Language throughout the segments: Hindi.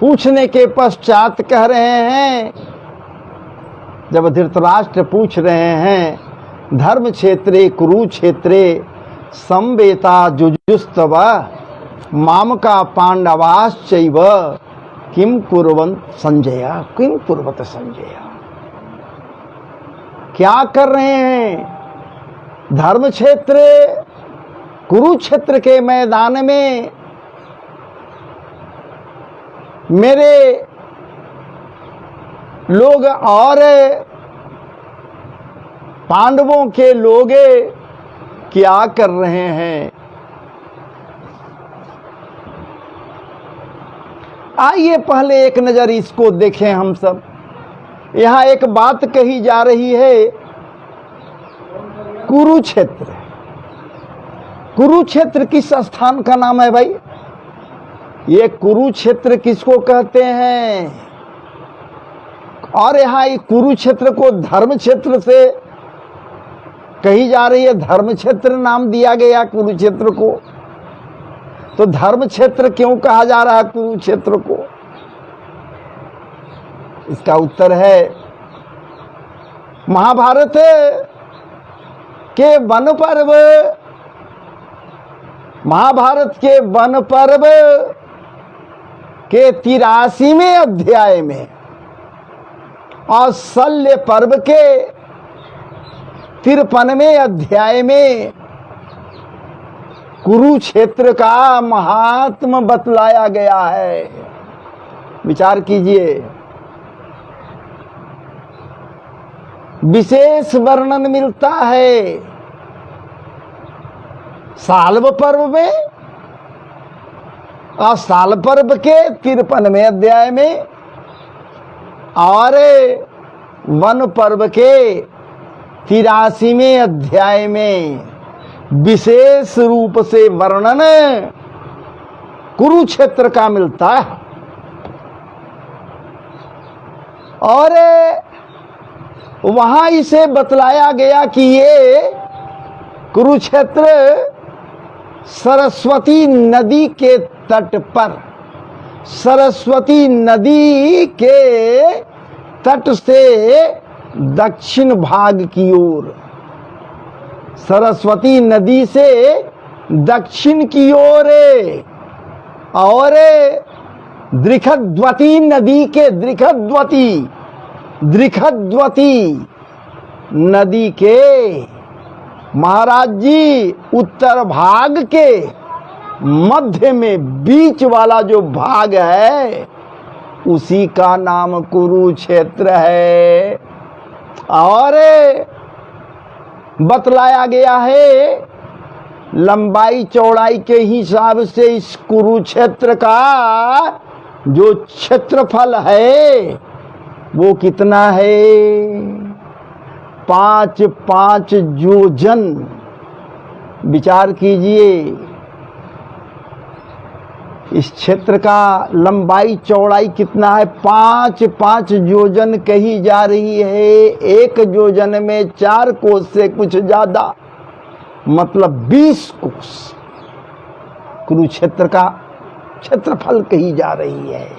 पूछने के पश्चात कह रहे हैं, जब धृतराष्ट्र पूछ रहे हैं, धर्म क्षेत्रे कुरुक्षेत्रे संवेता जुजुस्तव मामका पांडवाश्चैव किम कुर्वन्त संजय, किम कुर्वत संजय। क्या कर रहे हैं? धर्म क्षेत्र कुरुक्षेत्र के मैदान में मेरे लोग और पांडवों के लोग क्या कर रहे हैं? आइए पहले एक नजर इसको देखें हम सब। यहां एक बात कही जा रही है, कुरुक्षेत्र। कुरुक्षेत्र किस स्थान का नाम है भाई? ये कुरुक्षेत्र किसको कहते हैं? और यहां ये कुरुक्षेत्र को धर्म क्षेत्र से कही जा रही है, धर्म क्षेत्र नाम दिया गया कुरुक्षेत्र को। तो धर्म क्षेत्र क्यों कहा जा रहा है कुरुक्षेत्र को? इसका उत्तर है, महाभारत के वन पर्व, महाभारत के वन पर्व के 83वें अध्याय में और शल्य पर्व के 53वें अध्याय में कुरुक्षेत्र का महात्म बतलाया गया है। विचार कीजिए, विशेष वर्णन मिलता है साल्व पर्व में और साल पर्व के 53वें अध्याय में और वन पर्व के 83वें अध्याय में विशेष रूप से वर्णन कुरुक्षेत्र का मिलता है। और वहां इसे बतलाया गया कि ये कुरुक्षेत्र सरस्वती नदी के तट पर, सरस्वती नदी के तट से दक्षिण भाग की ओर, सरस्वती नदी से दक्षिण की ओर और दृखद्वती नदी के, दृखद्वती नदी के महाराज जी उत्तर भाग के मध्य में बीच वाला जो भाग है उसी का नाम कुरुक्षेत्र है। और बतलाया गया है लंबाई चौड़ाई के हिसाब से इस कुरुक्षेत्र का जो क्षेत्रफल है वो कितना है? 5-5 योजन। विचार कीजिए, इस क्षेत्र का लंबाई चौड़ाई कितना है? 5-5 योजन कही जा रही है। एक योजन में 4 कोस से कुछ ज्यादा, मतलब 20 कोस कुरुक्षेत्र का क्षेत्रफल कही जा रही है।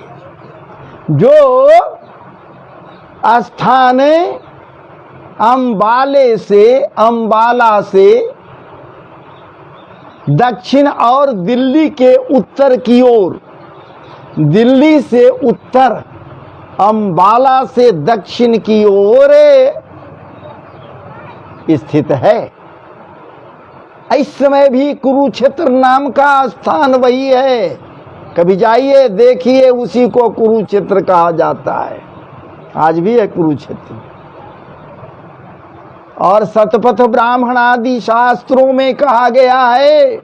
जो स्थान अंबाला से दक्षिण और दिल्ली के उत्तर की ओर, दिल्ली से उत्तर, अंबाला से दक्षिण की ओर स्थित है। इस समय भी कुरुक्षेत्र नाम का स्थान वही है। कभी जाइए देखिए, उसी को कुरुक्षेत्र कहा जाता है। आज भी है कुरुक्षेत्र। और शतपथ ब्राह्मण आदि शास्त्रों में कहा गया है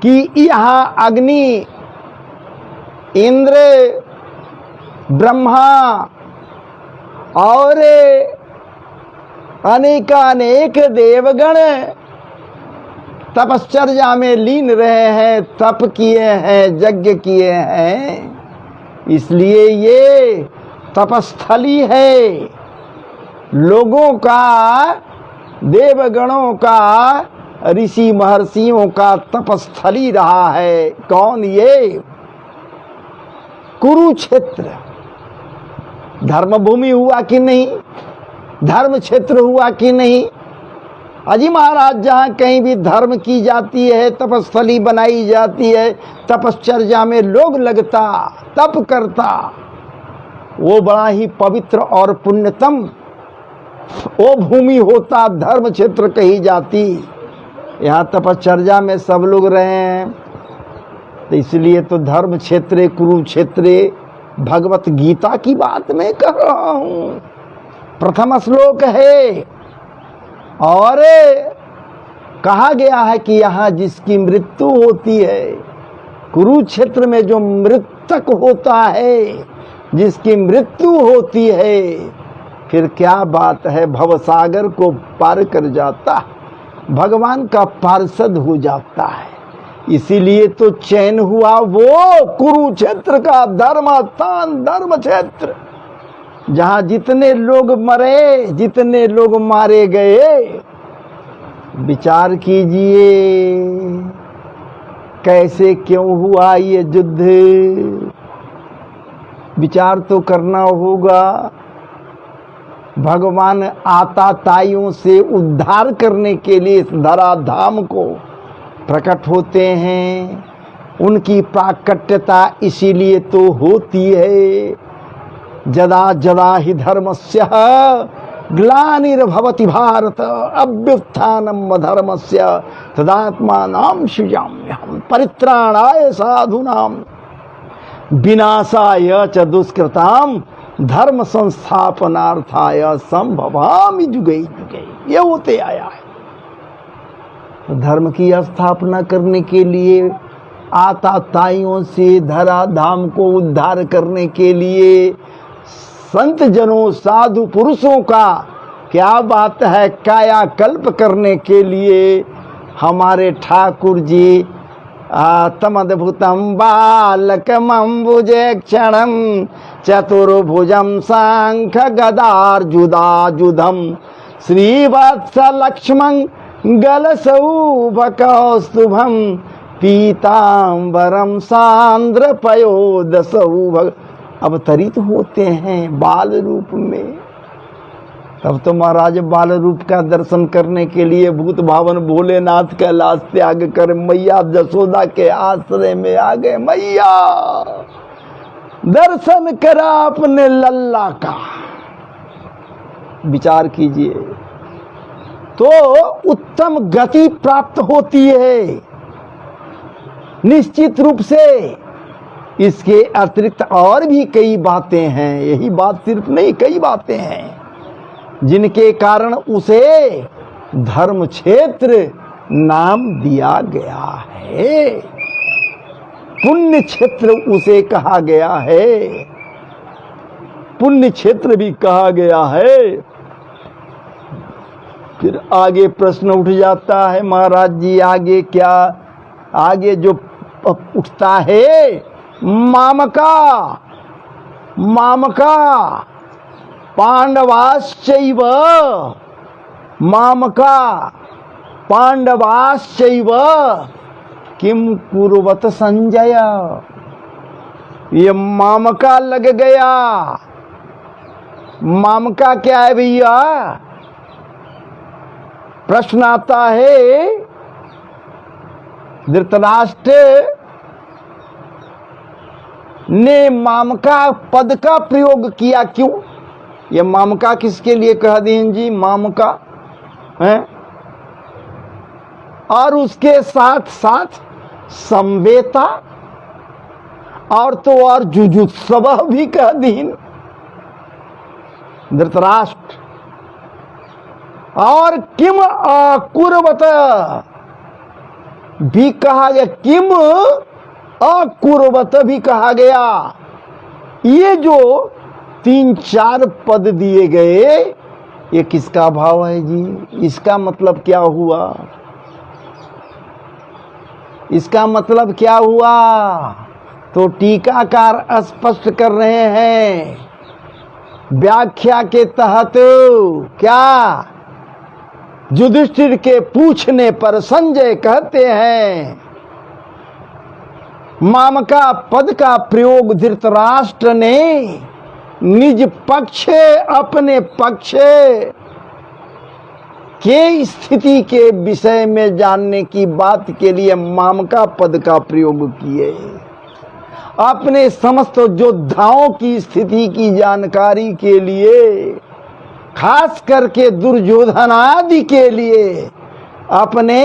कि यहाँ अग्नि, इंद्र, ब्रह्मा और अनेकानेक देवगण तपश्चर्या में लीन रहे हैं, तप किए हैं, यज्ञ किए हैं। इसलिए ये तपस्थली है। लोगों का, देवगणों का, ऋषि महर्षियों का तपस्थली रहा है। कौन? ये कुरुक्षेत्र धर्मभूमि हुआ कि नहीं, धर्म क्षेत्र हुआ कि नहीं। अजी महाराज, जहाँ कहीं भी धर्म की जाती है, तपस्थली बनाई जाती है, तपश्चर्या में लोग लगता, तप करता, वो बड़ा ही पवित्र और पुण्यतम वो भूमि होता, धर्म क्षेत्र कही जाती। यहाँ तपश्चर्या में सब लोग रहे हैं, तो इसलिए तो धर्म क्षेत्र कुरुक्षेत्र भगवत गीता की बात मैं कर रहा हूँ। प्रथम श्लोक है और कहा गया है कि यहाँ जिसकी मृत्यु होती है, कुरुक्षेत्र में जो मृतक होता है, जिसकी मृत्यु होती है, फिर क्या बात है, भवसागर को पार कर जाता, भगवान का पार्षद हो जाता है। इसीलिए तो चैन हुआ वो कुरुक्षेत्र का धर्म स्थान, धर्म क्षेत्र, जहां जितने लोग मरे, जितने लोग मारे गए। विचार कीजिए कैसे क्यों हुआ ये युद्ध, विचार तो करना होगा। भगवान आताताइयों से उद्धार करने के लिए इस धराधाम को प्रकट होते हैं। उनकी प्राकट्यता इसीलिए तो होती है, जदा जदा हि धर्मस्य ग्लानिर्भवति भारत अभ्युत्थानम् धर्मस्य तदात्मानं सृजाम्यहम् परित्राणाय साधूनां विनाशाय च दुष्कृतां धर्म संस्थापनार्थाय संभवामि जुगे जुगे। ये होते आया है। धर्म की स्थापना करने के लिए, आताताइयों से धराधाम को उद्धार करने के लिए, संत जनों साधु पुरुषों का क्या बात है, कायाकल्प करने के लिए हमारे ठाकुर जी तमद्भुतम बालकमंबुजे क्षणम चतुर्भुजम शंख गदार्जुदाजुधम श्रीवत्स लक्ष्मण गलसौभकौस्तुभम पीतांबरम सांद्र पयोदसौभ अवतरित होते हैं बाल रूप में। तब तो महाराज बाल रूप का दर्शन करने के लिए भूत भावन भोलेनाथ कैलाश त्याग कर मैया जसोदा के आश्रय में आ गए। मैया दर्शन करा अपने लल्ला का। विचार कीजिए, तो उत्तम गति प्राप्त होती है निश्चित रूप से। इसके अतिरिक्त और भी कई बातें हैं, यही बात सिर्फ नहीं, कई बातें हैं जिनके कारण उसे धर्म क्षेत्र नाम दिया गया है, पुण्य क्षेत्र उसे कहा गया है, पुण्य क्षेत्र भी कहा गया है। फिर आगे प्रश्न उठ जाता है महाराज जी, आगे क्या, आगे जो उठता है मामका, मामका पांडवाश्चैव, मामका पांडवाश्चैव किम कुर्वत संजय। ये मामका लग गया। मामका क्या है भैया? प्रश्न आता है, धृतराष्ट्र ने मामका पद का प्रयोग किया, क्यों? ये मामका किसके लिए कह दीन जी, मामका है? और उसके साथ साथ संवेता और तो और जुजुत्सव भी कह दीन धृतराष्ट्र। और किम अकुर्वत भी कहा गया, किम अकुर्वत भी कहा गया। ये जो 3-4 पद दिए गए, ये किसका भाव है जी? इसका मतलब क्या हुआ? इसका मतलब क्या हुआ? तो टीकाकार स्पष्ट कर रहे हैं व्याख्या के तहत। क्या? युधिष्ठिर के पूछने पर संजय कहते हैं मामका पद का प्रयोग धृतराष्ट्र ने निज पक्ष अपने पक्ष के स्थिति के विषय में जानने की बात के लिए मामका पद का प्रयोग किए। अपने समस्त योद्धाओं की स्थिति की जानकारी के लिए, खास करके दुर्योधन आदि के लिए अपने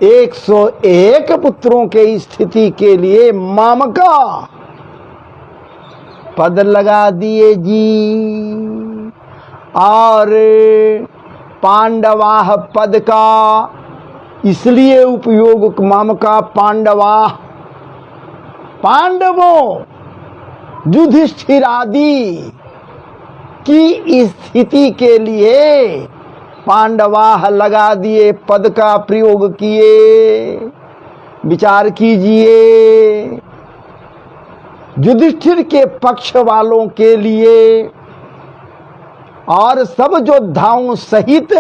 101 पुत्रों के स्थिति के लिए मामका पद लगा दिए जी। और पांडवाह पद का इसलिए उपयोग मामका पांडवाह, पांडवों युधिष्ठिर आदि की स्थिति के लिए पांडवाह लगा दिए, पद का प्रयोग किए। विचार कीजिए, युधिष्ठिर के पक्ष वालों के लिए और सब योद्धाओं सहित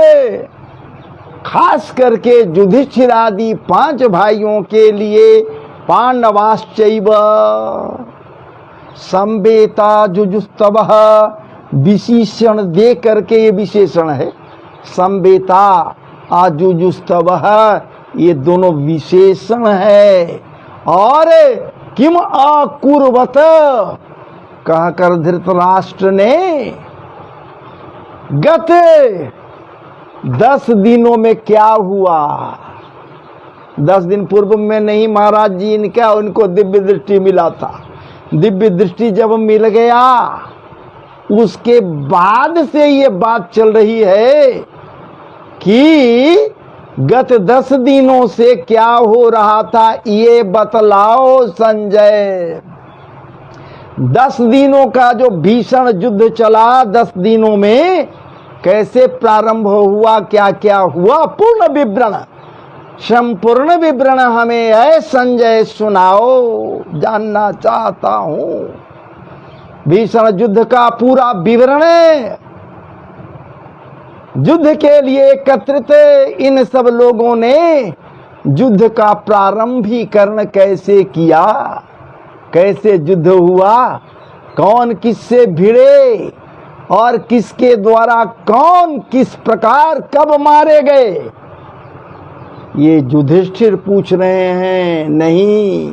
खास करके युधिष्ठिर आदि 5 भाइयों के लिए पांडवाश्चैव संवेता जुजुस्तवः विशेषण दे करके, ये विशेषण है, संवेता आजुजुस्तवः ये दोनों विशेषण है। और किम अकुर्वत कहकर धृतराष्ट्र ने गत 10 दिनों में क्या हुआ, 10 दिन पूर्व में नहीं महाराज जी, इनका उनको दिव्य दृष्टि मिला था। दिव्य दृष्टि जब मिल गया उसके बाद से ये बात चल रही है कि गत 10 दिनों से क्या हो रहा था, ये बतलाओ संजय। 10 दिनों का जो भीषण युद्ध चला, 10 दिनों में कैसे प्रारंभ हुआ, क्या क्या हुआ, पूर्ण विवरण, संपूर्ण विवरण हमें है संजय सुनाओ, जानना चाहता हूं। भीषण युद्ध का पूरा विवरण है। युद्ध के लिए एकत्रित इन सब लोगों ने युद्ध का प्रारंभीकरण कैसे किया, कैसे युद्ध हुआ, कौन किससे भिड़े और किसके द्वारा कौन किस प्रकार कब मारे गए, ये युधिष्ठिर पूछ रहे हैं, नहीं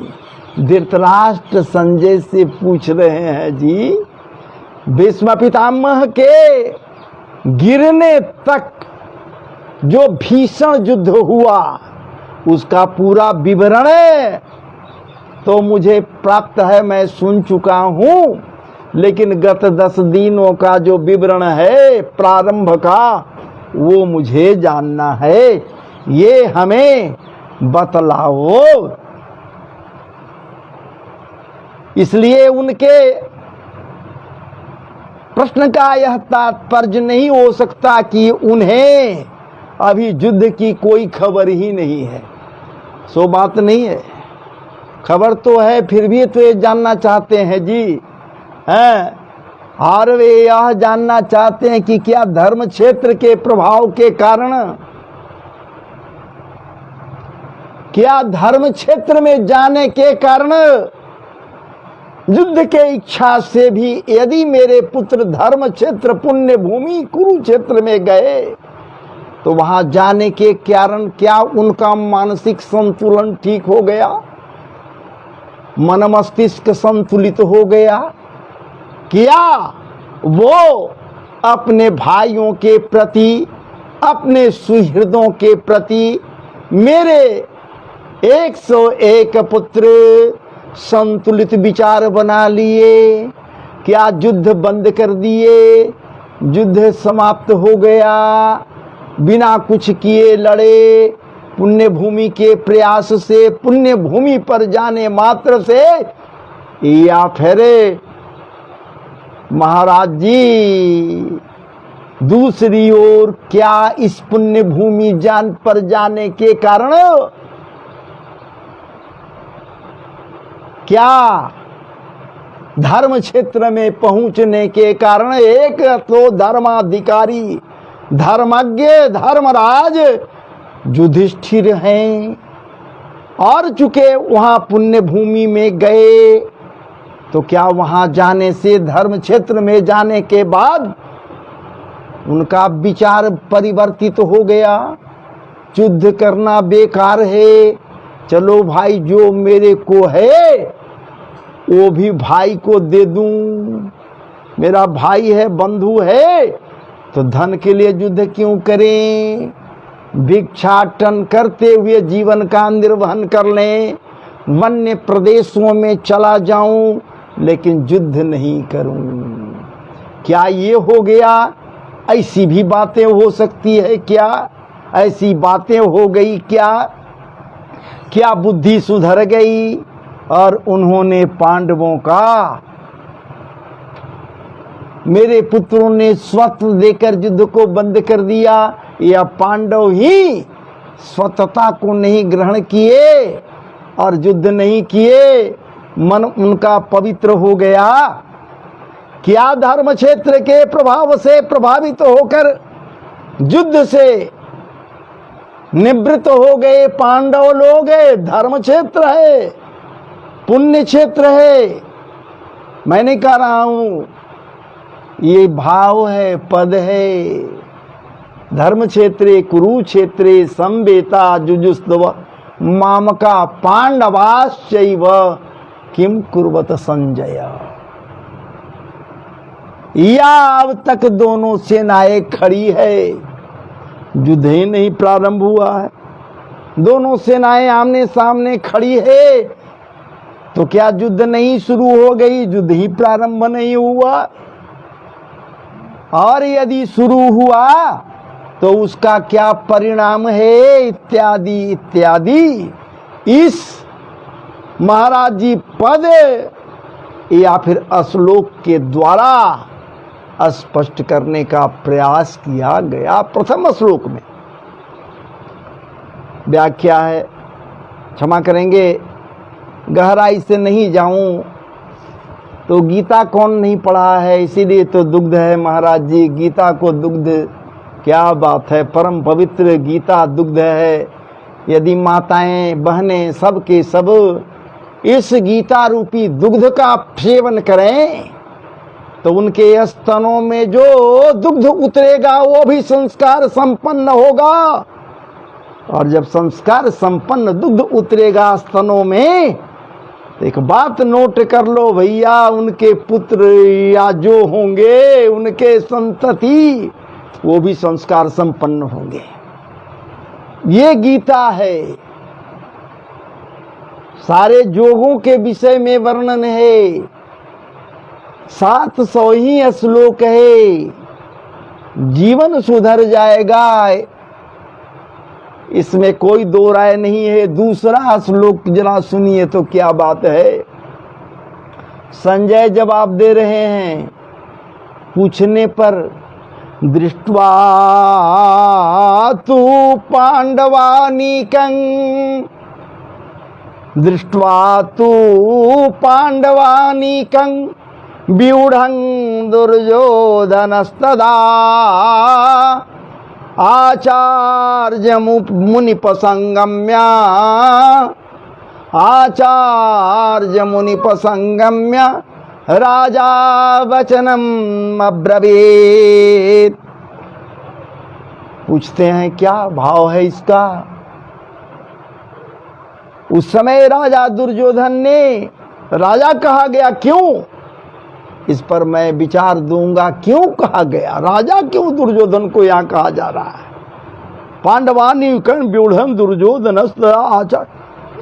धृतराष्ट्र संजय से पूछ रहे हैं जी। भीष्म पितामह के गिरने तक जो भीषण युद्ध हुआ उसका पूरा विवरण है तो मुझे प्राप्त है, मैं सुन चुका हूं, लेकिन गत 10 दिनों का जो विवरण है प्रारंभ का वो मुझे जानना है, ये हमें बतलाओ। इसलिए उनके प्रश्न का यह तात्पर्य नहीं हो सकता कि उन्हें अभी युद्ध की कोई खबर ही नहीं है, सो बात नहीं है। खबर तो है, फिर भी तो ये जानना चाहते हैं जी, हैं, और वे यह जानना चाहते हैं कि क्या धर्म क्षेत्र के प्रभाव के कारण, क्या धर्म क्षेत्र में जाने के कारण युद्ध के इच्छा से भी यदि मेरे पुत्र धर्म क्षेत्र पुण्य भूमि कुरुक्षेत्र में गए तो वहां जाने के कारण क्या उनका मानसिक संतुलन ठीक हो गया, मन मस्तिष्क संतुलित हो गया, क्या वो अपने भाइयों के प्रति, अपने सुहृदों के प्रति, मेरे 101 पुत्र संतुलित विचार बना लिए, क्या युद्ध बंद कर दिए, युद्ध समाप्त हो गया, बिना कुछ किए लड़े, पुण्य भूमि के प्रयास से, पुण्य भूमि पर जाने मात्र से, या फिर महाराज जी दूसरी ओर क्या इस पुण्य भूमि पर जाने के कारण, क्या धर्म क्षेत्र में पहुंचने के कारण एक तो धर्माधिकारी, धर्मज्ञ, धर्मराज युधिष्ठिर हैं, और चूंकि वहां पुण्य भूमि में गए तो क्या वहां जाने से, धर्म क्षेत्र में जाने के बाद उनका विचार परिवर्तित हो गया, युद्ध करना बेकार है, चलो भाई जो मेरे को है वो भी भाई को दे दूं, मेरा भाई है, बंधु है, तो धन के लिए युद्ध क्यों करें, भिक्षाटन करते हुए जीवन का निर्वहन कर लें, वन्य प्रदेशों में चला जाऊं लेकिन युद्ध नहीं करूं। क्या ये हो गया? ऐसी भी बातें हो सकती है क्या? ऐसी बातें हो गई क्या? क्या बुद्धि सुधर गई और उन्होंने पांडवों का, मेरे पुत्रों ने स्वतः देकर युद्ध को बंद कर दिया, या पांडव ही स्वतंत्रता को नहीं ग्रहण किए और युद्ध नहीं किए, मन उनका पवित्र हो गया? क्या धर्म क्षेत्र के प्रभाव से प्रभावित होकर युद्ध से निवृत्त हो गए पांडव लोग? धर्म क्षेत्र है, पुण्य क्षेत्र है, मैं नहीं कह रहा हूं, ये भाव है, पद है। धर्म क्षेत्रे कुरुक्षेत्रे संवेता जुजुस्तव मामका पांडवाश्चैव किम कुर्वत संजय। या अब तक दोनों सेनाएं खड़ी है, युद्ध ही नहीं प्रारंभ हुआ है, दोनों सेनाएं आमने सामने खड़ी है, तो क्या युद्ध नहीं शुरू हो गई? युद्ध ही प्रारंभ नहीं हुआ। और यदि शुरू हुआ तो उसका क्या परिणाम है, इत्यादि इत्यादि। इस महाराज जी पद या फिर श्लोक के द्वारा स्पष्ट करने का प्रयास किया गया। प्रथम श्लोक में व्याख्या है, क्षमा करेंगे गहराई से नहीं जाऊं, तो गीता कौन नहीं पढ़ा है, इसीलिए तो दुग्ध है महाराज जी, गीता को दुग्ध, क्या बात है, परम पवित्र गीता दुग्ध है। यदि माताएं बहनें सब के सब इस गीता रूपी दुग्ध का सेवन करें तो उनके स्तनों में जो दुग्ध उतरेगा वो भी संस्कार संपन्न होगा, और जब संस्कार संपन्न दुग्ध उतरेगा स्तनों में, तो एक बात नोट कर लो भैया, उनके पुत्र या जो होंगे उनके संतति वो भी संस्कार संपन्न होंगे। ये गीता है, सारे योगों के विषय में वर्णन है, 700 ही श्लोक है, जीवन सुधर जाएगा, इसमें कोई दो राय नहीं है। दूसरा श्लोक जरा सुनिए तो क्या बात है। संजय जवाब दे रहे हैं पूछने पर, दृष्ट्वा तु पांडवानीकं, दृष्ट्वा तु पांडवानीकं व्यूढ़ं दुर्योधनस्तदा आचार्य मुनिपसंगम्य, आचार्य मुनिपसंगम्य राजा वचनम अब्रवीत। पूछते हैं क्या भाव है इसका। उस समय राजा दुर्योधन ने, राजा कहा गया क्यों, इस पर मैं विचार दूंगा, क्यों कहा गया, राजा क्यों दुर्योधन को यहां कहा जा रहा है। पांडवानी कर्ण व्यूढ़ दुर्योधन आचार,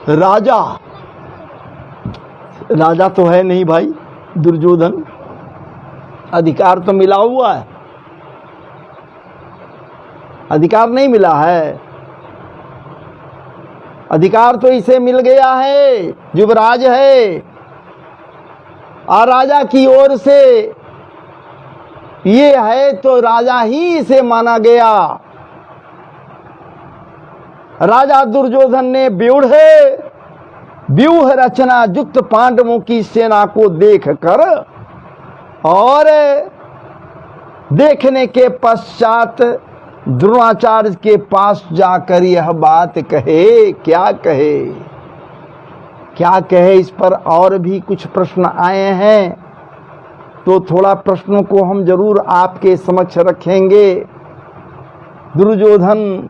राजा, राजा तो है नहीं भाई दुर्योधन, अधिकार तो मिला हुआ है, अधिकार नहीं मिला है, अधिकार तो इसे मिल गया है, युवराज है, और राजा की ओर से ये है तो राजा ही इसे माना गया। राजा दुर्योधन ने व्यूह रचना युक्त पांडवों की सेना को देखकर और देखने के पश्चात द्रोणाचार्य के पास जाकर यह बात कहे। क्या कहे? क्या कहे इस पर और भी कुछ प्रश्न आए हैं, तो थोड़ा प्रश्नों को हम जरूर आपके समक्ष रखेंगे। दुर्योधन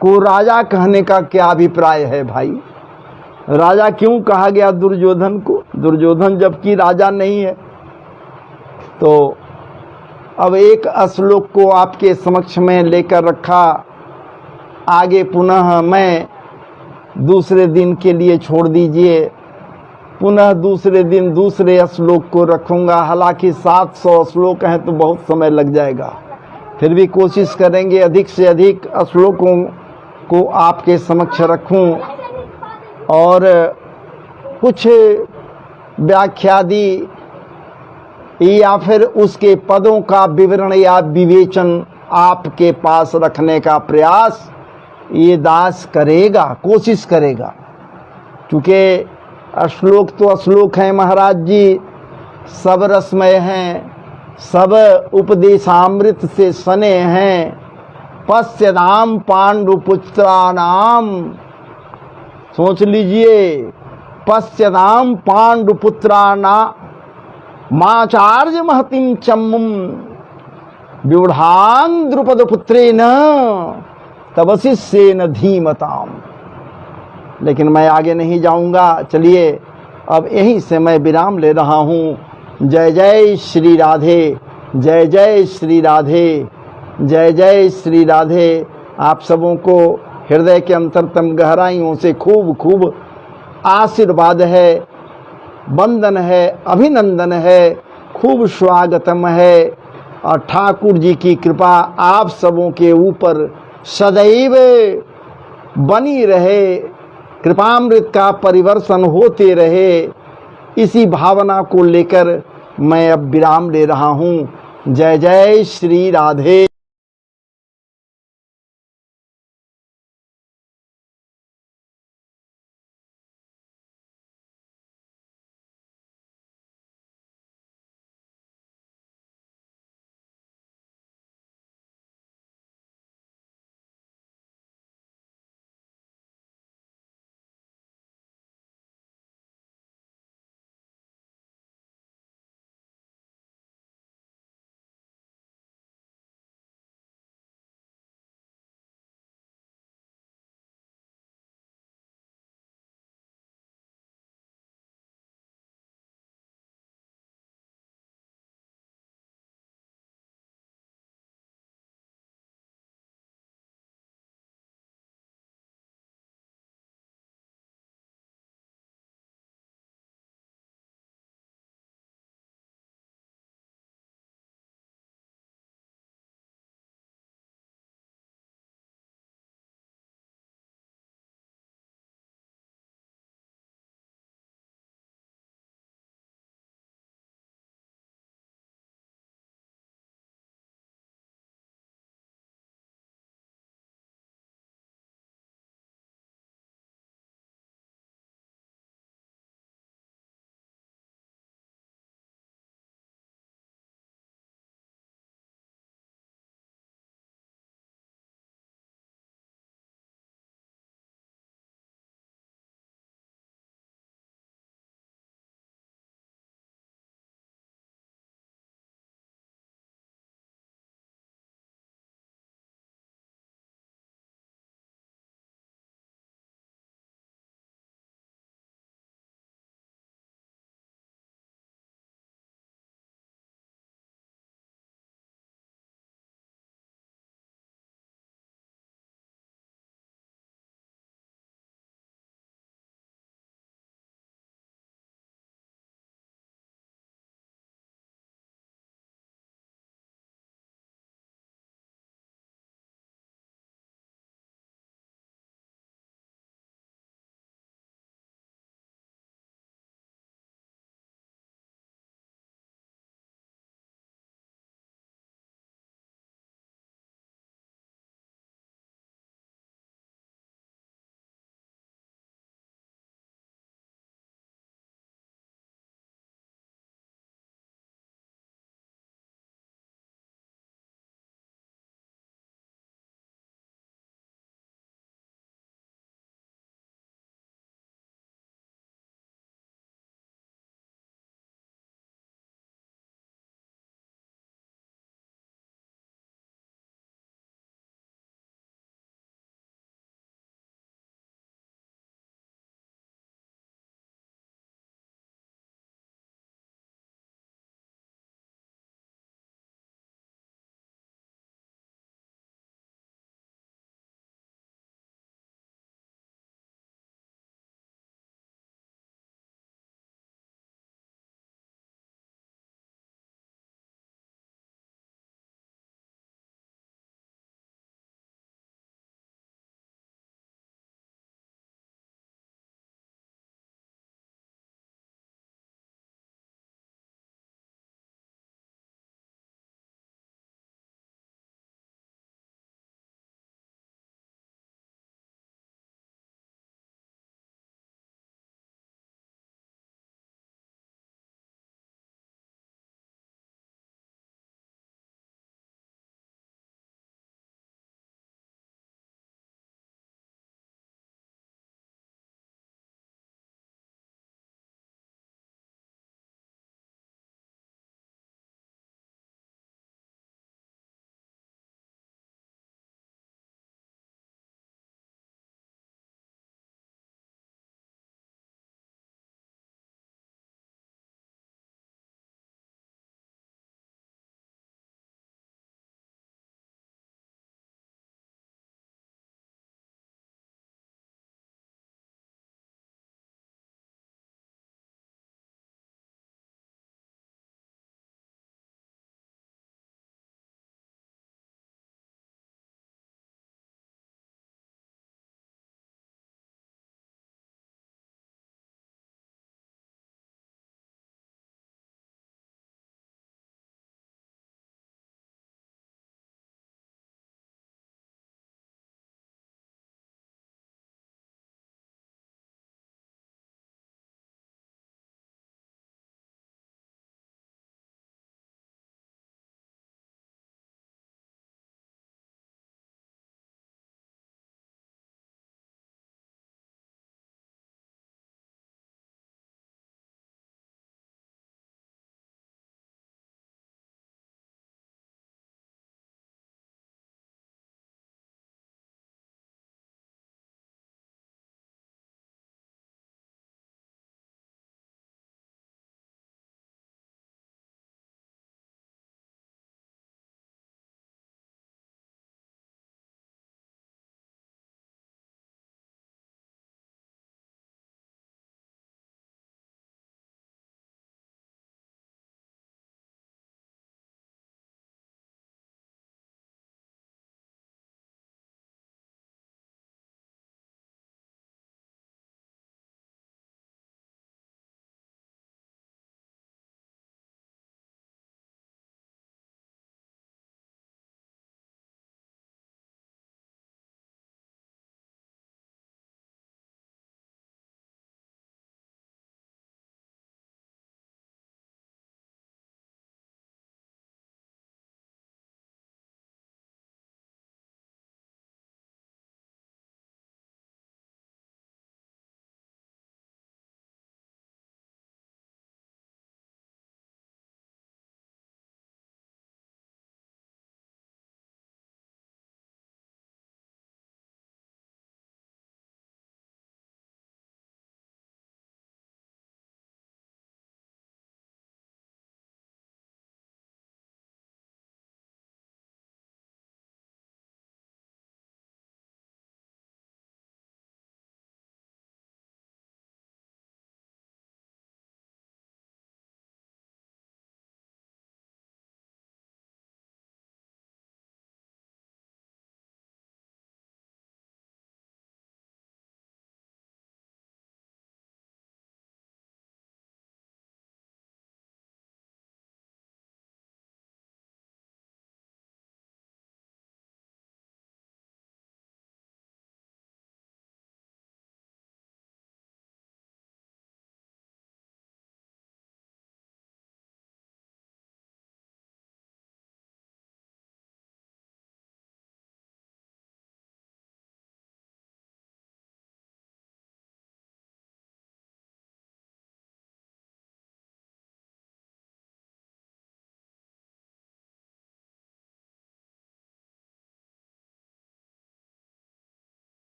को राजा कहने का क्या अभिप्राय है भाई? राजा क्यों कहा गया दुर्योधन को? दुर्योधन जबकि राजा नहीं है। तो अब एक श्लोक को आपके समक्ष में लेकर रखा, आगे पुनः मैं दूसरे दिन के लिए छोड़ दीजिए, पुनः दूसरे दिन दूसरे श्लोक को रखूंगा। हालांकि 700 श्लोक हैं तो बहुत समय लग जाएगा, फिर भी कोशिश करेंगे अधिक से अधिक श्लोकों को आपके समक्ष रखूं और कुछ व्याख्यादि या फिर उसके पदों का विवरण या विवेचन आपके पास रखने का प्रयास ये दास करेगा, कोशिश करेगा। क्योंकि श्लोक तो श्लोक हैं महाराज जी, सब रसमय हैं, सब उपदेशामृत से सने हैं। पश्यताम पांडुपुत्राणाम, सोच लीजिए, पश्यताम पांडुपुत्राणाम माचार्य महतिम चम्मुम व्यूढ़ांग द्रुपद पुत्रेन तब शिष्येन धीमताम। लेकिन मैं आगे नहीं जाऊंगा, चलिए अब यहीं से मैं विराम ले रहा हूँ। जय जय श्री राधे, जय जय श्री राधे, जय जय श्री राधे। आप सबों को हृदय के अंतरतम गहराइयों से खूब खूब आशीर्वाद है, वंदन है, अभिनंदन है, खूब स्वागतम है। और ठाकुर जी की कृपा आप सबों के ऊपर सदैव बनी रहे, कृपामृत का परिवर्तन होते रहे, इसी भावना को लेकर मैं अब विराम ले रहा हूँ। जय जय श्री राधे।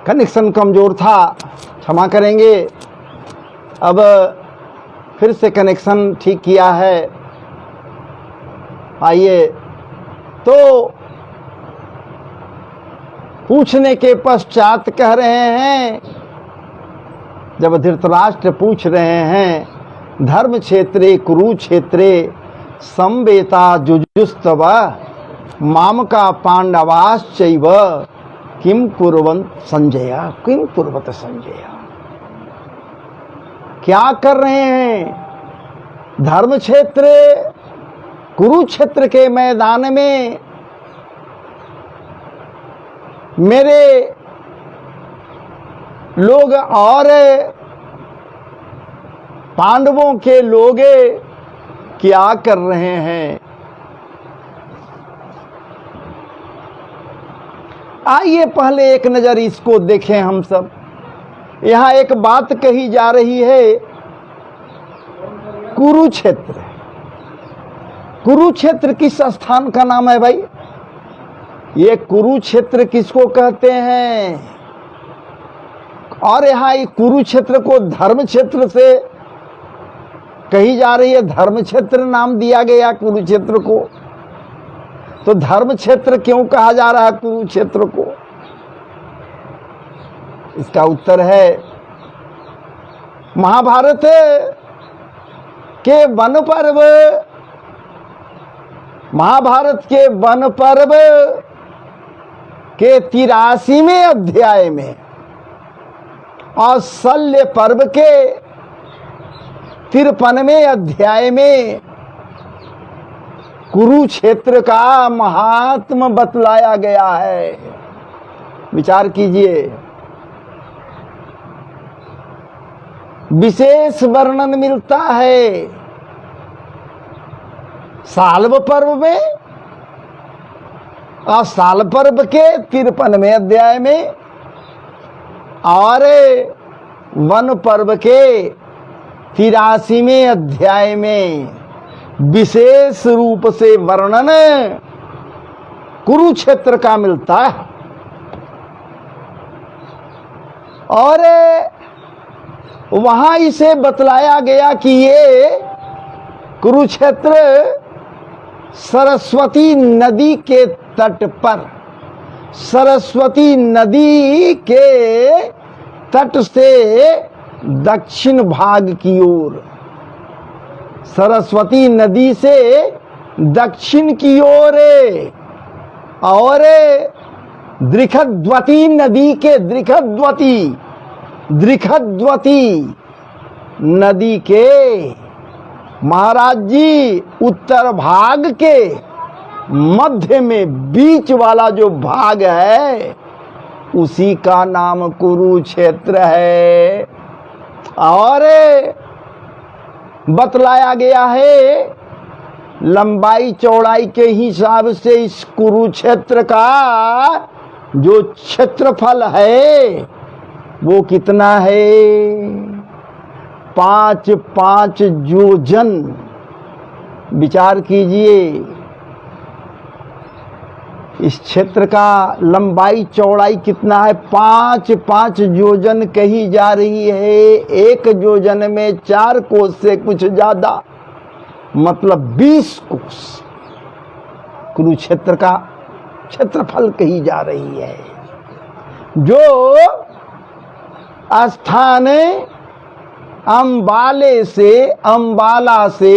कनेक्शन कमज़ोर था, क्षमा करेंगे। अब फिर से कनेक्शन ठीक किया है। आइए, तो पूछने के पश्चात कह रहे हैं, जब धृतराष्ट्र पूछ रहे हैं, धर्म क्षेत्रे कुरुक्षेत्रे संवेता जुजुस्तव मामका पांडवाश्चैव किम कुर्वन्त संजय, किम कुर्वत संजय। क्या कर रहे हैं? धर्म क्षेत्र कुरुक्षेत्र के मैदान में मेरे लोग और पांडवों के लोग क्या कर रहे हैं? आइए पहले एक नजर इसको देखें हम सब। यहां एक बात कही जा रही है, कुरुक्षेत्र। कुरुक्षेत्र किस स्थान का नाम है भाई? ये कुरुक्षेत्र किसको कहते हैं? और यहाँ ये कुरुक्षेत्र को धर्म क्षेत्र से कही जा रही है, धर्म क्षेत्र नाम दिया गया कुरुक्षेत्र को। तो धर्म क्षेत्र क्यों कहा जा रहा है कुरुक्षेत्र को? इसका उत्तर है, महाभारत के वन पर्व, महाभारत के वन पर्व के 83वें अध्याय में और शल्य पर्व के 53वें अध्याय में कुरुक्षेत्र का महात्म बतलाया गया है। विचार कीजिए, विशेष वर्णन मिलता है साल्व पर्व में और साल पर्व के 53वें अध्याय में और वन पर्व के 83वें अध्याय में विशेष रूप से वर्णन कुरुक्षेत्र का मिलता है। और वहां इसे बतलाया गया कि ये कुरुक्षेत्र सरस्वती नदी के तट पर, सरस्वती नदी के तट से दक्षिण भाग की ओर, सरस्वती नदी से दक्षिण की ओर और दृखद्वती नदी के, दृखद्वती नदी के महाराज जी उत्तर भाग के मध्य में बीच वाला जो भाग है उसी का नाम कुरुक्षेत्र है। और बतलाया गया है लंबाई चौड़ाई के हिसाब से इस कुरुक्षेत्र का जो क्षेत्रफल है वो कितना है? 5-5 योजन। विचार कीजिए, इस क्षेत्र का लंबाई चौड़ाई कितना है? 5-5 योजन कही जा रही है। एक योजन में 4 कोस से कुछ ज्यादा, मतलब 20 कोस कुरुक्षेत्र का क्षेत्रफल कही जा रही है। जो स्थान अंबाला से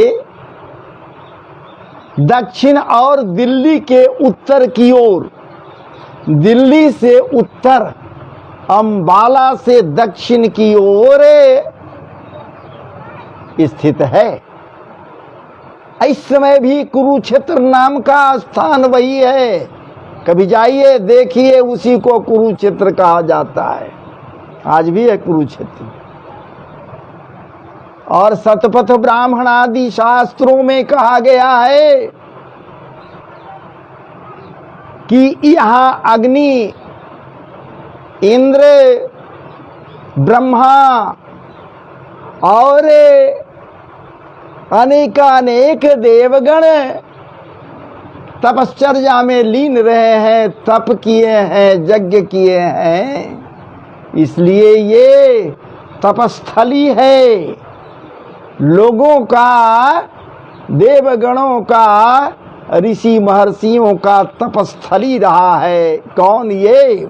दक्षिण और दिल्ली के उत्तर की ओर, दिल्ली से उत्तर, अंबाला से दक्षिण की ओर स्थित है। इस समय भी कुरुक्षेत्र नाम का स्थान वही है। कभी जाइए देखिए, उसी को कुरुक्षेत्र कहा जाता है। आज भी है कुरुक्षेत्र। और शतपथ ब्राह्मण आदि शास्त्रों में कहा गया है कि यहाँ अग्नि, इंद्र, ब्रह्मा और अनेकानेक देवगण तपश्चर्या में लीन रहे हैं, तप किए हैं, यज्ञ किए हैं। इसलिए ये तपस्थली है। लोगों का, देवगणों का, ऋषि महर्षियों का तपस्थली रहा है। कौन? ये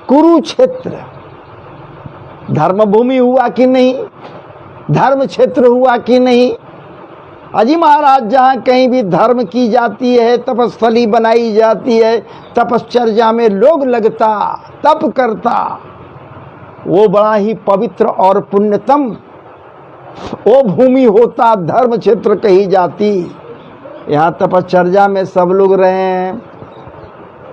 कुरुक्षेत्र। धर्मभूमि हुआ कि नहीं? धर्म क्षेत्र हुआ कि नहीं? अजी महाराज, जहाँ कहीं भी धर्म की जाती है, तपस्थली बनाई जाती है, तपश्चर्या में लोग लगता, तप करता, वो बड़ा ही पवित्र और पुण्यतम वो भूमि होता, धर्म क्षेत्र कही जाती। यहाँ तपश्चर्या में सब लोग रहे हैं,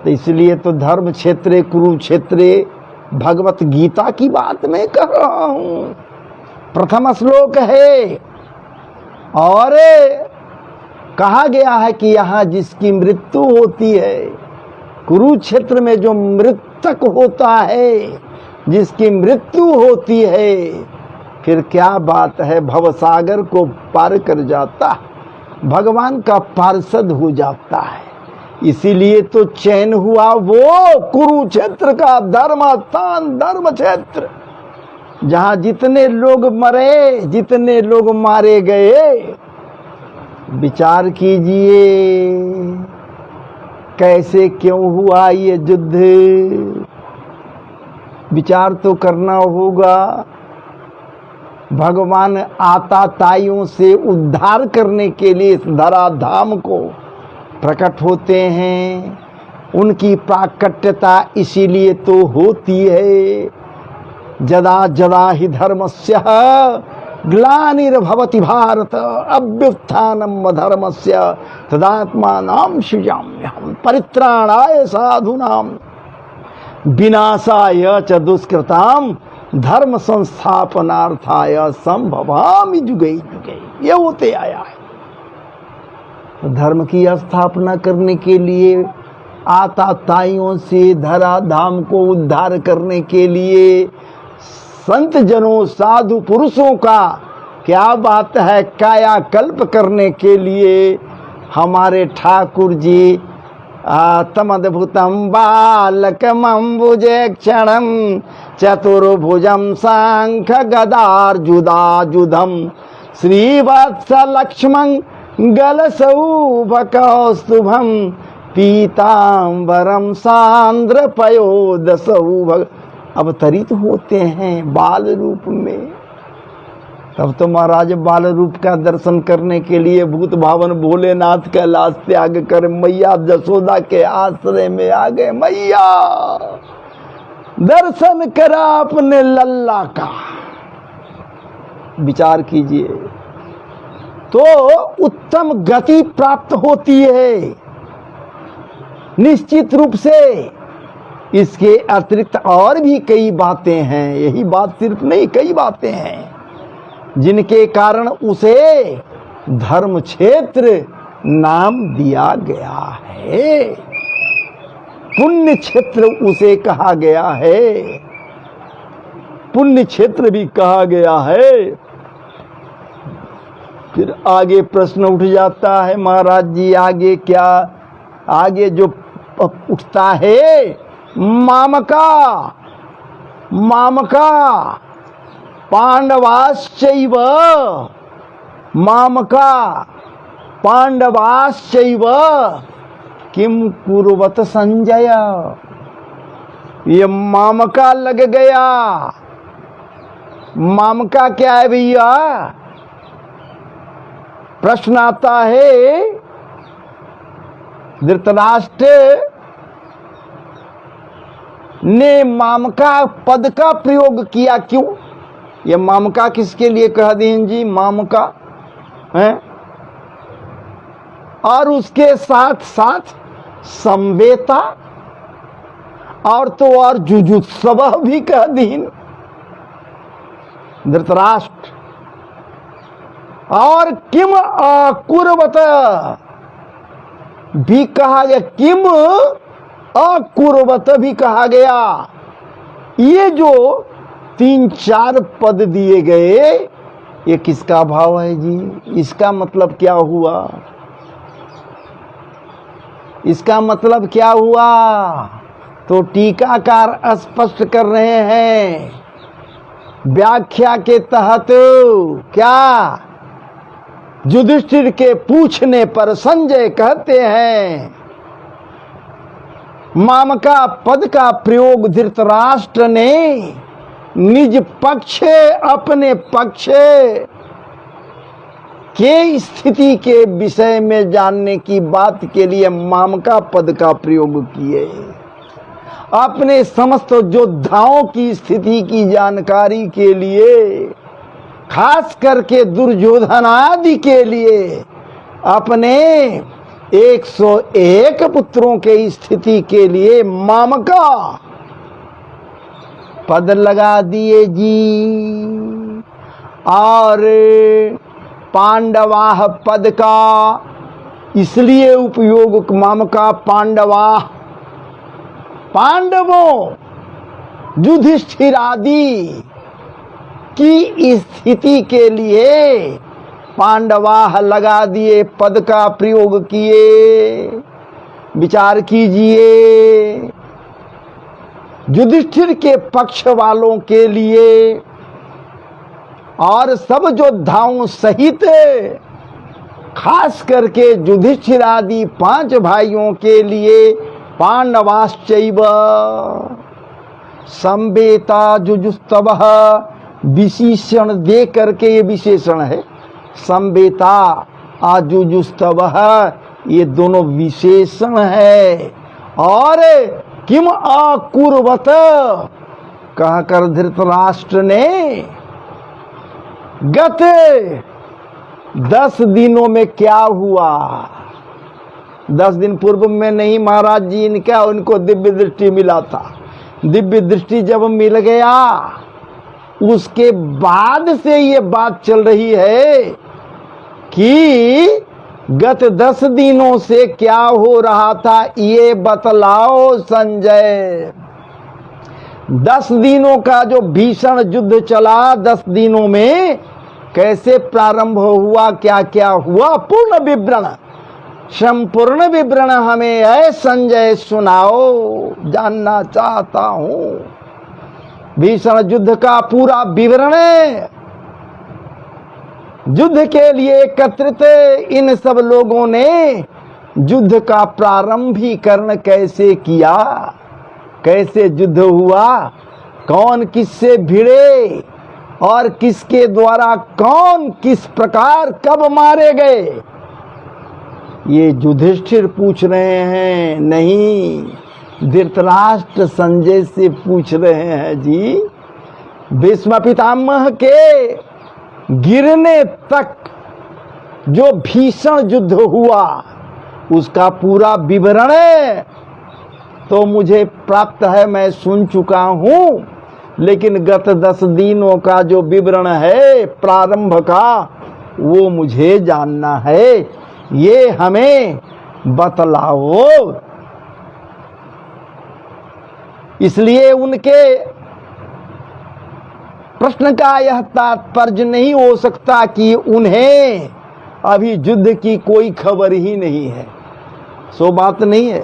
तो इसलिए तो धर्म क्षेत्र, कुरुक्षेत्र, भगवत गीता की बात मैं कर रहा हूँ। प्रथम श्लोक है और कहा गया है कि यहाँ जिसकी मृत्यु होती है, कुरुक्षेत्र में जो मृतक होता है, जिसकी मृत्यु होती है, फिर क्या बात है, भवसागर को पार कर जाता, भगवान का पार्षद हो जाता है। इसीलिए तो चैन हुआ वो कुरुक्षेत्र का धर्म स्थान, धर्म क्षेत्र, जहाँ जितने लोग मरे, जितने लोग मारे गए। विचार कीजिए कैसे, क्यों हुआ ये युद्ध, विचार तो करना होगा। भगवान आताताइयों से उद्धार करने के लिए इस धराधाम को प्रकट होते हैं। उनकी प्राकट्यता इसीलिए तो होती है, जदा जदा हि धर्मस्य ग्लानिर्भवति भारत अभ्युत्थानम् अधर्मस्य तदात्मानं सृजाम्यहम् परित्राणाय साधूनां विनाशाय च दुष्कृतां धर्म संस्थापनार्थाय संभवामि जुगे जुगे। ये होते आया है। तो धर्म की स्थापना करने के लिए, आताताइयों से धराधाम को उद्धार करने के लिए, संत जनों, साधु पुरुषों का क्या बात है, कायाकल्प करने के लिए हमारे ठाकुर जी तमद्भुतम बालकमंबुजे क्षणम चतुर्भुजम शंख गदार्जुदाजुधम श्रीवत्स लक्ष्मण गलसौभकौस्तुभम पीतांबरम सांद्र पयोदसौभ अवतरित होते हैं बाल रूप में। तब तो महाराज बाल रूप का दर्शन करने के लिए भूत भावन भोलेनाथ कैलाश त्याग कर मैया जसोदा के आश्रय में आ गए। मैया दर्शन करा अपने लल्ला का। विचार कीजिए, तो उत्तम गति प्राप्त होती है निश्चित रूप से। इसके अतिरिक्त और भी कई बातें हैं, यही बात सिर्फ नहीं, कई बातें हैं जिनके कारण उसे धर्म क्षेत्र नाम दिया गया है, पुण्य क्षेत्र उसे कहा गया है, पुण्य क्षेत्र भी कहा गया है। फिर आगे प्रश्न उठ जाता है महाराज जी, आगे क्या? आगे जो उठता है, मामका मामका पांडवाश्चैव, मामका पांडवाश्चैव किम कुर्वत संजय। ये मामका लग गया। मामका क्या है भैया? प्रश्न आता है, धृतराष्ट्र ने मामका पद का प्रयोग किया, क्यों? ये मामका किसके लिए कह दीन जी? मामका है, और उसके साथ साथ संवेता और तो और जुजुत्सव भी कह दीन। धृतराष्ट्र और किम अकुर्वत भी कहा गया, किम अकुर्वत भी कहा गया। ये जो 3-4 पद दिए गए, ये किसका भाव है जी? इसका मतलब क्या हुआ? इसका मतलब क्या हुआ? तो टीकाकार स्पष्ट कर रहे हैं व्याख्या के तहत। क्या? युधिष्ठिर के पूछने पर संजय कहते हैं मामका पद का प्रयोग धृतराष्ट्र ने निज पक्ष अपने पक्ष के स्थिति के विषय में जानने की बात के लिए मामका पद का प्रयोग किए। अपने समस्त योद्धाओं की स्थिति की जानकारी के लिए, खास करके दुर्योधन आदि के लिए अपने 101 पुत्रों के स्थिति के लिए मामका पद लगा दिए जी। और पांडवाह पद का इसलिए उपयोग मामका पांडवाह, पांडवों युधिष्ठिर आदि की स्थिति के लिए पांडवाह लगा दिए, पद का प्रयोग किए। विचार कीजिए, युधिष्ठिर के पक्ष वालों के लिए और सब योद्धाओं सहित खास करके युधिष्ठिर आदि 5 भाइयों के लिए पांडवाश्चैव संवेता जुजुस्तवः विशेषण दे करके, ये विशेषण है संवेता आजुजुस्तवः, ये दोनों विशेषण है। और किम अकुर्वत कहकर धृतराष्ट्र ने गत 10 दिनों में क्या हुआ। 10 दिन पूर्व में नहीं महाराज जी, इनका उनको दिव्य दृष्टि मिला था। दिव्य दृष्टि जब मिल गया उसके बाद से ये बात चल रही है कि गत 10 दिनों से क्या हो रहा था, ये बतलाओ संजय। 10 दिनों का जो भीषण युद्ध चला, 10 दिनों में कैसे प्रारंभ हुआ, क्या क्या हुआ, पूर्ण विवरण, संपूर्ण विवरण हमें है संजय सुनाओ, जानना चाहता हूं। भीषण युद्ध का पूरा विवरण है। युद्ध के लिए एकत्रित इन सब लोगों ने युद्ध का प्रारंभीकरण कैसे किया, कैसे युद्ध हुआ, कौन किससे भिड़े और किसके द्वारा कौन किस प्रकार कब मारे गए, ये युधिष्ठिर पूछ रहे हैं, नहीं धृतराष्ट्र संजय से पूछ रहे हैं जी। भीष्म पितामह के गिरने तक जो भीषण युद्ध हुआ उसका पूरा विवरण है तो मुझे प्राप्त है, मैं सुन चुका हूं, लेकिन गत 10 दिनों का जो विवरण है प्रारंभ का वो मुझे जानना है, ये हमें बतलाओ। इसलिए उनके प्रश्न का यह तात्पर्य नहीं हो सकता कि उन्हें अभी युद्ध की कोई खबर ही नहीं है। सो बात नहीं है,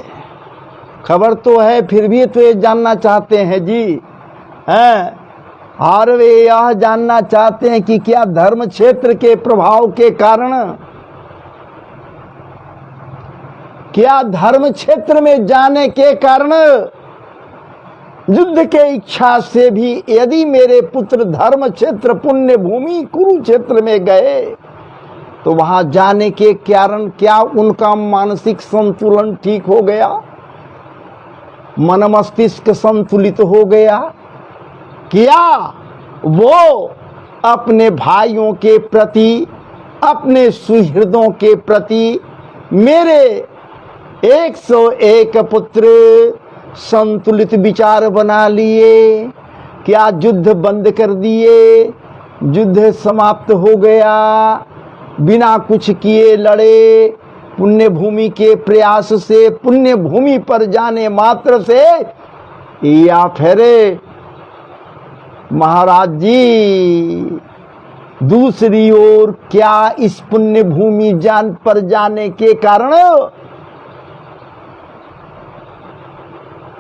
खबर तो है, फिर भी तो ये जानना चाहते हैं जी हैं। और वे यह जानना चाहते हैं कि क्या धर्म क्षेत्र के प्रभाव के कारण, क्या धर्म क्षेत्र में जाने के कारण युद्ध के इच्छा से भी यदि मेरे पुत्र धर्म क्षेत्र पुण्य भूमि कुरुक्षेत्र में गए तो वहां जाने के कारण क्या उनका मानसिक संतुलन ठीक हो गया, मन मस्तिष्क संतुलित हो गया, क्या वो अपने भाइयों के प्रति, अपने सुहृदों के प्रति मेरे 101 पुत्र संतुलित विचार बना लिए, क्या युद्ध बंद कर दिए, युद्ध समाप्त हो गया, बिना कुछ किए लड़े, पुण्य भूमि के प्रयास से पुण्य भूमि पर जाने मात्र से, या फिर महाराज जी दूसरी ओर क्या इस पुण्य भूमि पर जाने के कारण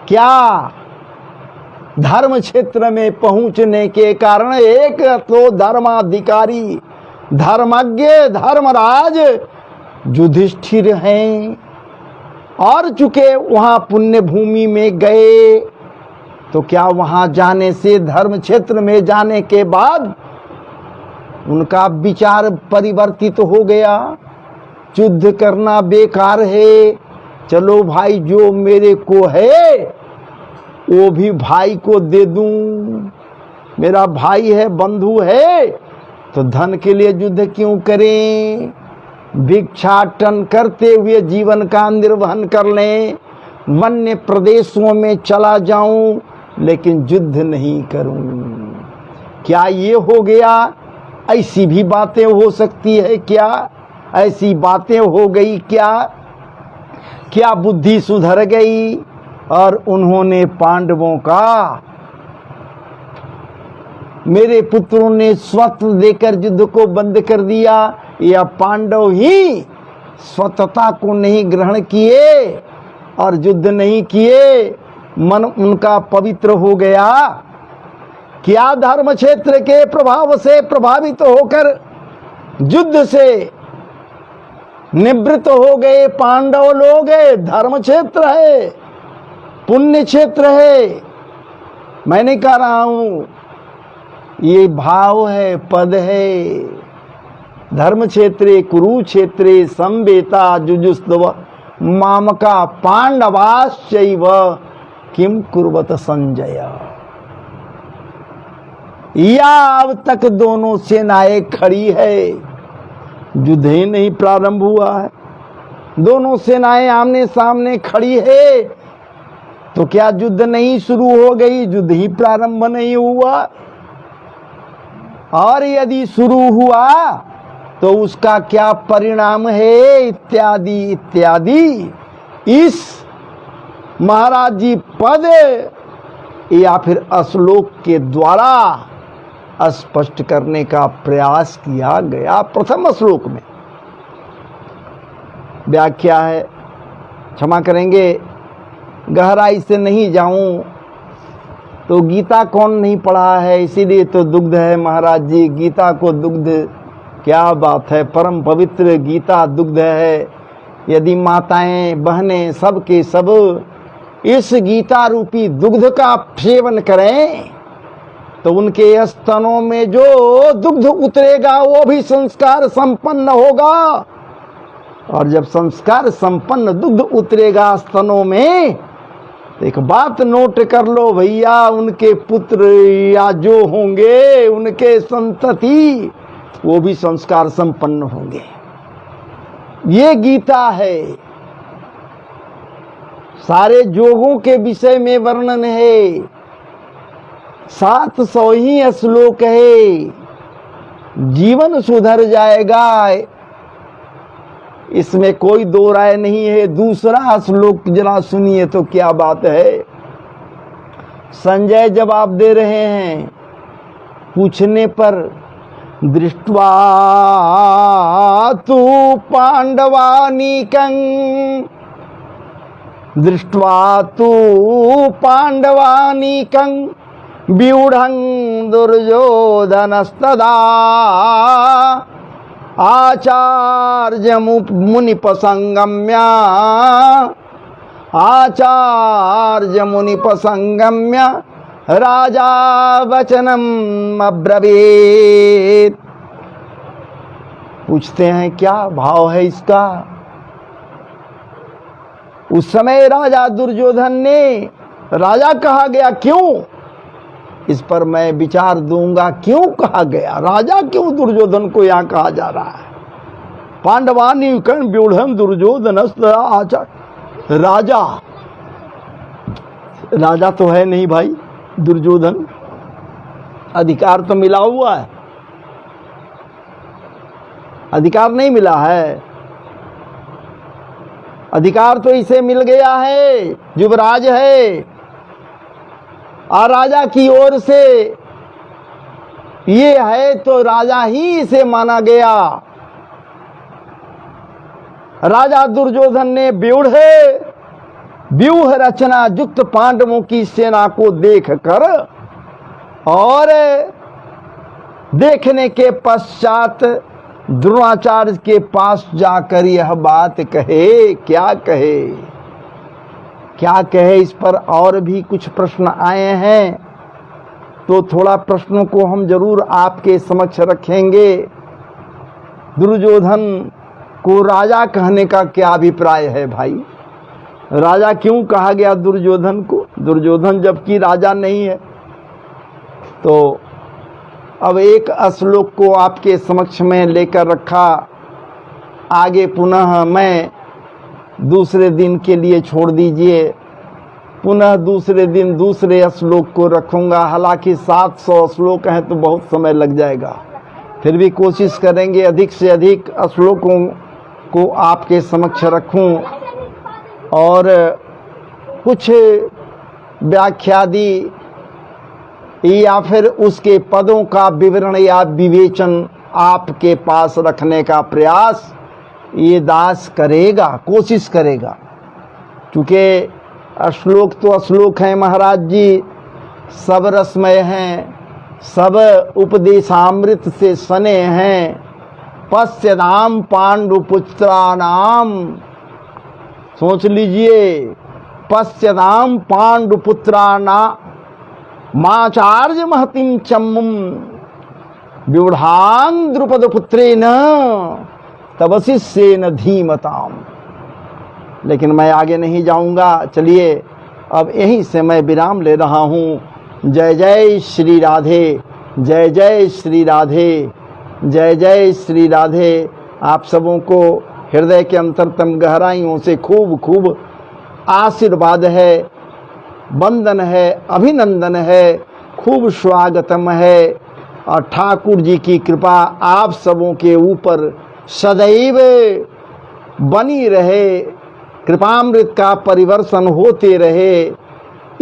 क्या धर्म क्षेत्र में पहुंचने के कारण एक तो धर्माधिकारी, धर्मज्ञ, धर्मराज युधिष्ठिर हैं, और चूंकि वहां पुण्य भूमि में गए तो क्या वहां जाने से, धर्म क्षेत्र में जाने के बाद उनका विचार परिवर्तित हो गया, युद्ध करना बेकार है, चलो भाई जो मेरे को है वो भी भाई को दे दूं, मेरा भाई है, बंधु है, तो धन के लिए युद्ध क्यों करें, भिक्षाटन करते हुए जीवन का निर्वहन कर लें, वन्य प्रदेशों में चला जाऊं लेकिन युद्ध नहीं करूं। क्या ये हो गया? ऐसी भी बातें हो सकती है क्या? ऐसी बातें हो गई क्या? क्या बुद्धि सुधर गई और उन्होंने पांडवों का, मेरे पुत्रों ने स्वतः देकर युद्ध को बंद कर दिया, या पांडव ही स्वतंत्रता को नहीं ग्रहण किए और युद्ध नहीं किए, मन उनका पवित्र हो गया? क्या धर्म क्षेत्र के प्रभाव से प्रभावित होकर युद्ध से निवृत्त हो गए पांडव लोग? धर्म क्षेत्र है, पुण्य क्षेत्र है, मैं नहीं कह रहा हूं, ये भाव है, पद है। धर्म क्षेत्रे कुरुक्षेत्रे संवेता जुजुस्तव मामका पांडवाश्चैव किम कुर्वत संजय। या अब तक दोनों सेनाएं खड़ी है, युद्ध ही नहीं प्रारंभ हुआ है, दोनों सेनाएं आमने सामने खड़ी है, तो क्या युद्ध नहीं शुरू हो गई? युद्ध ही प्रारंभ नहीं हुआ। और यदि शुरू हुआ तो उसका क्या परिणाम है, इत्यादि इत्यादि। इस महाराज जी पद या फिर श्लोक के द्वारा स्पष्ट करने का प्रयास किया गया। प्रथम श्लोक में व्याख्या है, क्षमा करेंगे गहराई से नहीं जाऊं, तो गीता कौन नहीं पढ़ा है, इसीलिए तो दुग्ध है महाराज जी, गीता को दुग्ध, क्या बात है, परम पवित्र गीता दुग्ध है। यदि माताएं बहनें सब के सब इस गीता रूपी दुग्ध का सेवन करें तो उनके स्तनों में जो दुग्ध उतरेगा वो भी संस्कार संपन्न होगा, और जब संस्कार संपन्न दुग्ध उतरेगा स्तनों में, एक बात नोट कर लो भैया, उनके पुत्र या जो होंगे उनके संतति वो भी संस्कार संपन्न होंगे। ये गीता है, सारे योगों के विषय में वर्णन है, 700 ही श्लोक है, जीवन सुधर जाएगा, इसमें कोई दो राय नहीं है। दूसरा श्लोक जरा सुनिए तो क्या बात है। संजय जवाब दे रहे हैं पूछने पर, दृष्ट्वा तु पांडवानीकं, दृष्ट्वा तु पांडवानीकं व्यूढ़ं दुर्योधनस्तदा आचार्य मुनिपसंगम्य, आचार्य मुनिपसंगम्य राजा वचनम अब्रवीत। पूछते हैं क्या भाव है इसका। उस समय राजा दुर्योधन ने, राजा कहा गया क्यों, इस पर मैं विचार दूंगा, क्यों कहा गया, राजा क्यों दुर्योधन को यहां कहा जा रहा है। पांडवानी कर्ण व्यूढ़ दुर्योधन आचार, राजा, राजा तो है नहीं भाई दुर्योधन, अधिकार तो मिला हुआ है, अधिकार नहीं मिला है, अधिकार तो इसे मिल गया है, युवराज है, और राजा की ओर से ये है तो राजा ही इसे माना गया। राजा दुर्योधन ने व्यूढ़ व्यूह रचना युक्त पांडवों की सेना को देख कर और देखने के पश्चात द्रोणाचार्य के पास जाकर यह बात कहे। क्या कहे, क्या कहे, इस पर और भी कुछ प्रश्न आए हैं, तो थोड़ा प्रश्नों को हम जरूर आपके समक्ष रखेंगे। दुर्योधन को राजा कहने का क्या अभिप्राय है भाई? राजा क्यों कहा गया दुर्योधन को? दुर्योधन जबकि राजा नहीं है। तो अब एक श्लोक को आपके समक्ष में लेकर रखा, आगे पुनः मैं दूसरे दिन के लिए छोड़ दीजिए, पुनः दूसरे दिन दूसरे श्लोक को रखूंगा। हालांकि 700 श्लोक हैं तो बहुत समय लग जाएगा, फिर भी कोशिश करेंगे अधिक से अधिक श्लोकों को आपके समक्ष रखूं और कुछ व्याख्यादि या फिर उसके पदों का विवरण या विवेचन आपके पास रखने का प्रयास ये दास करेगा, कोशिश करेगा। क्योंकि श्लोक तो श्लोक हैं महाराज जी, सब रसमय हैं, सब उपदेशामृत से सने हैं। पश्यताम पांडुपुत्राणाम, सोच लीजिए, पश्यताम पांडुपुत्राणाम माचार्य महतिम चम्मुम व्यूढ़ांग द्रुपद पुत्रेन तवशिष्येन धीमताम। लेकिन मैं आगे नहीं जाऊंगा, चलिए अब यहीं से मैं विराम ले रहा हूँ। जय जय श्री राधे, जय जय श्री राधे, जय जय श्री राधे। आप सबों को हृदय के अंतरतम गहराइयों से खूब खूब आशीर्वाद है, वंदन है, अभिनंदन है, खूब स्वागतम है। और ठाकुर जी की कृपा आप सबों के ऊपर सदैव बनी रहे, कृपामृत का परिवर्तन होते रहे,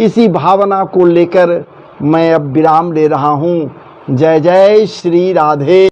इसी भावना को लेकर मैं अब विराम ले रहा हूँ। जय जय श्री राधे।